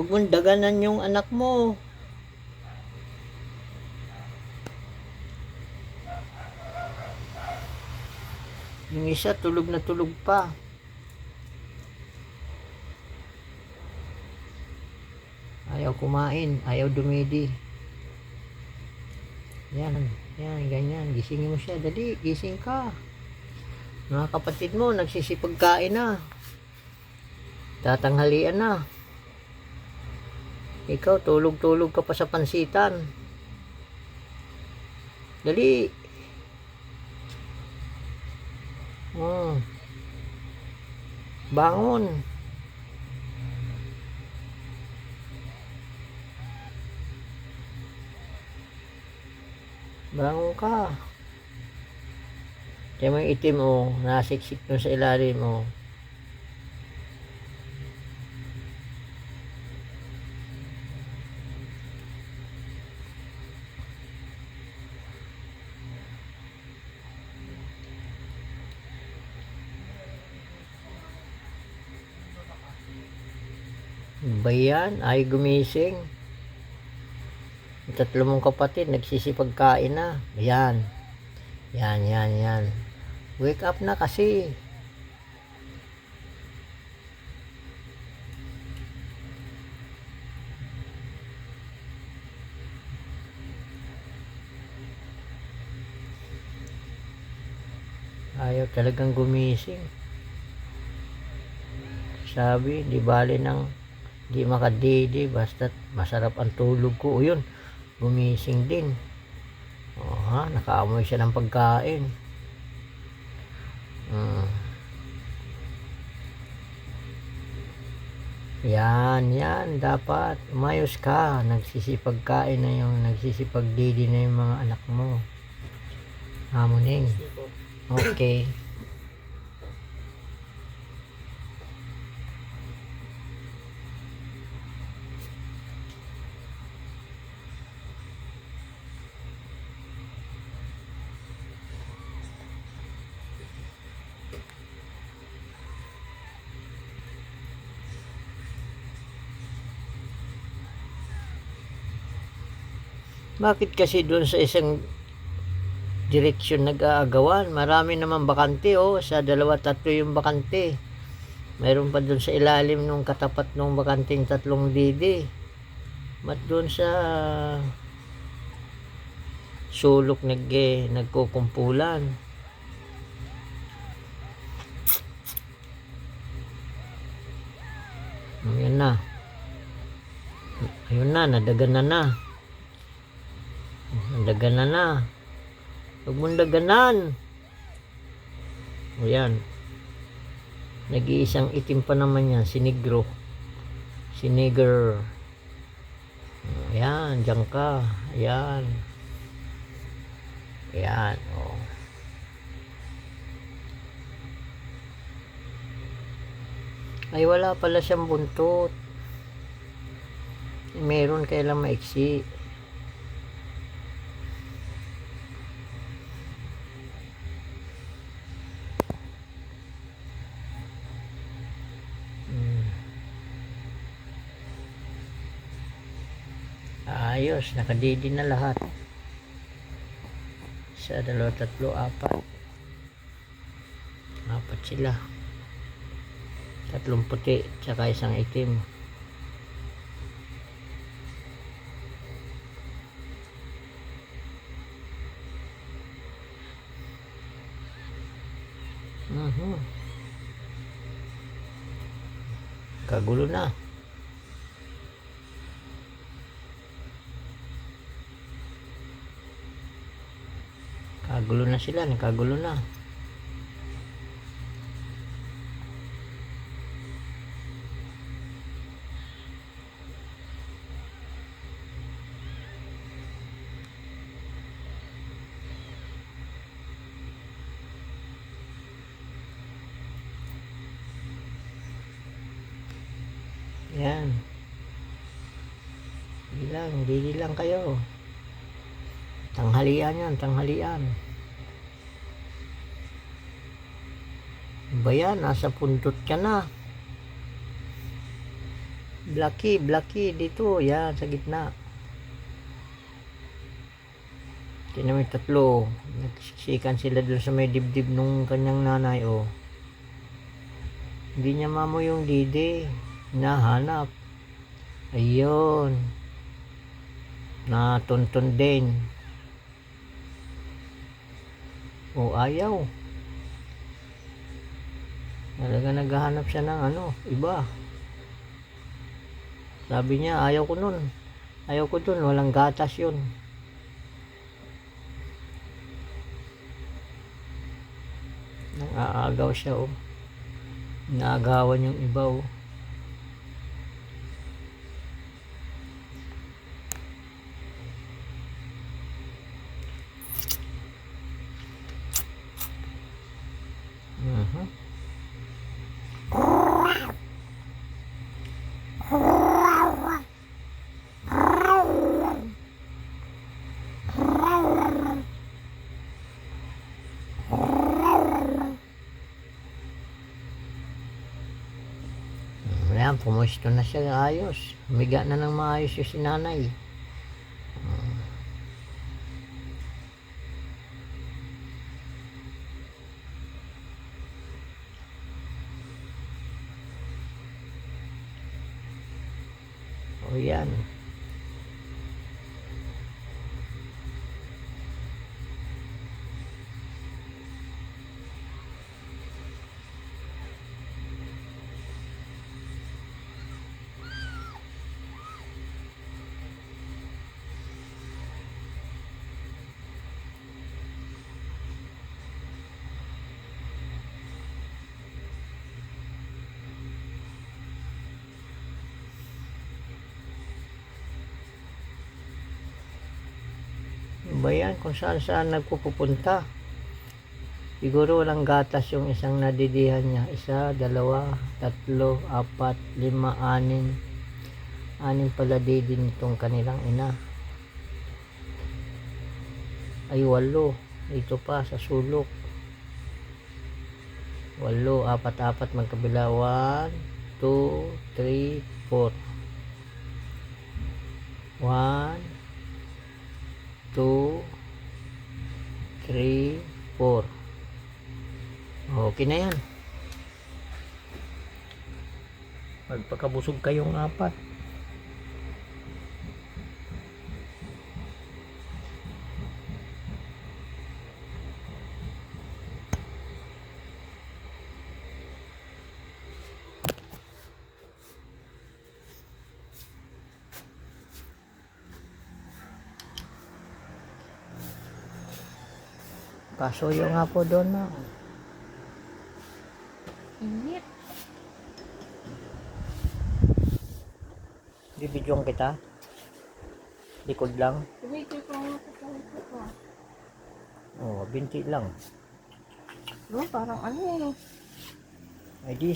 Huwag mong daganan yung anak mo. Yung isa tulog na tulog pa. Ayaw kumain, ayaw dumidi. Yan, ganyan. Gisingin mo siya. Dali, gising ka. Mga kapatid mo, nagsisipagkain na. Tatanghalian na. Ikaw, tulog-tulog ka pa sa pansitan. Dali. Bangon. Bangon ka. Kaya mo yung itim mo, nasiksik mo sa ilalim mo. Bayan, ay gumising. Yung tatlo mong kapatid, nagsisipagkain na. Yan. Yan. Wake up na kasi. Ayaw talagang gumising. Sabi, di bali nang di makadidi, basta't masarap ang tulog ko. O yun, gumising din. Nakaamoy siya ng pagkain. Yan, dapat umayos ka. Nagsisipagkain na yung nagsisipagdidi na yung mga anak mo. Hamuning. Okay. Bakit kasi doon sa isang direksyon nag-aagawan? Marami naman bakante, sa 2-3 yung bakante. Mayroon pa doon sa ilalim nung katapat nung bakanting 3 didi. Ba't doon sa sulok nagkukumpulan? Ayun na, nadaganan na. Daganan na. Huwag mong daganan. Ayan. Nag-iisang itim pa naman yan. Sinigro. Siniger. Ayan. Diyan ka. Ayan. Ayan. Ay, wala pala siyang buntot. Meron kailang maiksi. Ayos, nakadidi na lahat. Sa 2, 3, 4. 4 sila. 3 puti, tsaka 1 itim. Kagulo na. Kagulo na sila, nakagulo na. Yan. Dili lang kayo. Tanghalian yan, tanghalian. Ba yan, nasa pundot ka na. Blacky dito, yan sa gitna. Tingnan mo yung tatlo, nagsiksikan sila doon sa may dibdib nung kanyang nanay, oh. Hindi niya mamo yung didi, nahanap. Ayun, natuntun din. O ayaw, talaga naghahanap siya ng iba. Sabi niya, ayaw ko dun, walang gatas yun. Nang-aagaw siya, oh. Naagawan yung iba, oh. Ayan, pumusto na siya ayos. Humiga na ng maayos yung sinanay. O yan. Ba yan, kung saan nagpupunta. Siguro walang gatas yung isang nadidihan niya. 1, 2, 3, 4, 5, 6. 6 pala didin itong kanilang ina. Ay 8. Ito pa sa sulok. 8, 4 magkabila. 1, 2, 3, 4. 1, 2, 3, 4. Okay na yan. Magpakabusog kayong 4. Pasuyo nga po doon na. Init. Bibidyong kita. Likod lang. Tumigil ko ang kapatid ko. Oh, binti lang. No, parang ano eh. Ay di